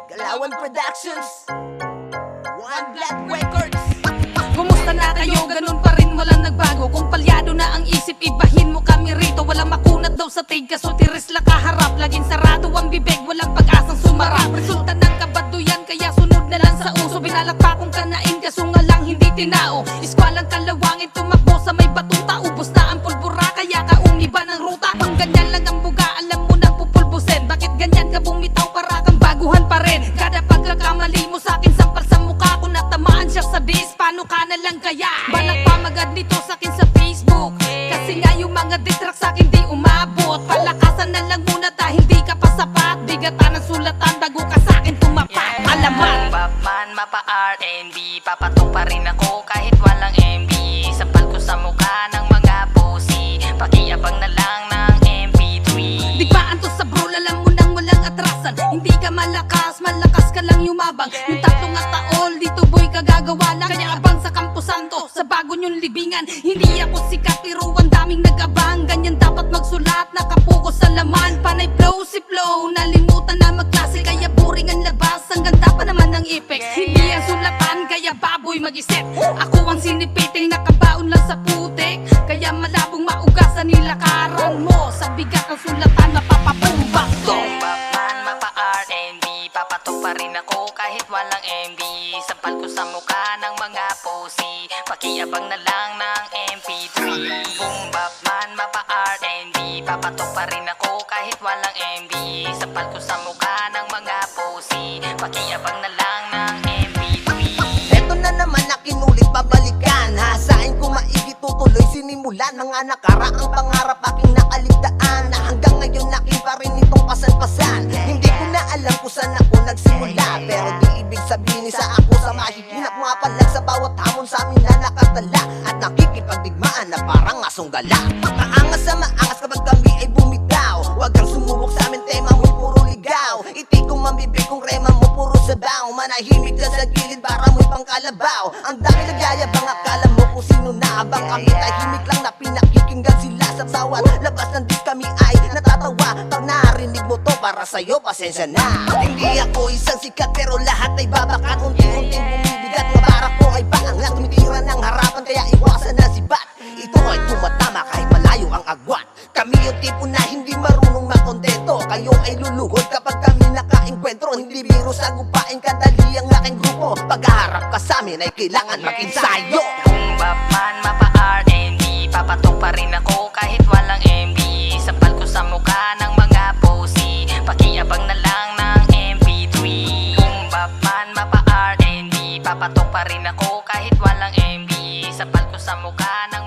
Galawan Productions, One Black Records. Kumusta na kayo? Ganun pa rin, walang nagbago. Kung palyado na ang isip, ibahin mo kami rito. Walang makunat daw sa tig, kaso tiris la kaharap. Laging sarado ang bibig, walang pag-asang sumarap. Resulta ng kabaduyan, kaya sunod na lang sa uso. Binalak pa kong kanain, kaso nga lang hindi tinao. Iskwalang kalawangin, tumakbo sa may batuta. Ubos na ang pulbura, kaya kauniba ng ruta. Kung ganyan lang ang buga, alam mo nang pupulbusin. Bakit ganyan ka bumitaw, para kang baguhan pa rin? Kada pagkakamali mo sa akin, sampal sa mukha. Kung natamaan siya sa dis, paano ka na lang kaya? Balak pa magad nito sa akin sa Facebook, kasi nga yung mga distract sa akin di umabot. Palakasan na lang muna dahil di ka pa sapat. Bigatan ng sulatan bago ka sa akin tumapat. Alamat! Batman, mapa R&B, papatok pa rin ako kahit walang MB. Sampal ko sa mukha ng mga pusi, pakiabang na lang ng MP3. Digmaan to sa brawl, alam mo nang walang atrasan. Hindi ka malakas, malakas ka lang yumabang. Yung tatlong at taol, dito boy kagagawa lang. Kaya abang sa Campo Santo, sa bago nyong libingan. Hindi ako sikat pero ang daming nag-abang. Ganyan dapat magsulat, nakapokus sa laman. Panay flow si flow, nalimutan na magklase. Kaya boring ang labas, ang ganda pa naman ng effects. Hindi ang sulatan, kaya baboy mag-isip. Ako ang sinipiting, nakabaon lang sa putik. Kaya malabong maugasan nilakaran mo. Sa bigat ng sulatan, mapapapumbak to. Batman, mapa R&B, papatok pa rin ako kahit walang MB. Sampal ko sa mukha ng mga pusi, pakiabang na lang ng MP3. Boom, Batman, mapa R&B, papatok pa rin ako kahit walang MB. Sampal ko sa mukha ng mga pusi, pakiabang na lang ng MP3. Eto na naman na kinulit babalikan. Hasain ko maigi tutuloy sinimulan. Mga nakaraang pangarap aking nakaligtaan, na hanggang ngayon akin pa rin itong pasan-pasan. Hindi ko na alam kung saan ako nagsimula, pero di ibig sabihin isa ako sa mahihirap. Mga palag sa bawat hamon sa amin na nakatala, at nakikipagdigmaan na parang asong gala. Maangas sa maangas kapag kami ay bumitaw. Huwag kang sumubok sa amin, tema mo'y puro ligaw. Iti kong mambibig kung rema mo puro sabaw. Manahimik ka sa gilid para mo'y pangkalabaw. Ang dami nagyayabang, akala mo kung sino naabang. Kami tahimik lang na pinakikinggan sila. Sa bawat labas ng dis kami ay natatawa. Pag narinig mo to, para sa'yo pasensya na. Hindi ako isang sikat pero lahat ay babakat. Unti-unting bumibigat, mga para ko ay paangat. Tumitira ng harapan kaya iwasan na sibat. Ito ay tumatama kahit malayo ang agwat. Kami yung tipo na hindi marunong makontento. Kayo ay luluhod kapag kami nakaengkwentro. Hindi biro sa gupain, kadali ang aking grupo. Pagharap ka sa amin ay kailangan mag-ensayo. Kung Batman, mapa R&B, papatok pa rin ako kahit walang MB. Sampal ko sa mukha ng mga pusi, pakiabang na lang ng MP3. Kung Batman, mapa R&B, papatok pa rin ako kahit walang MB. Sampal ko sa mukha ng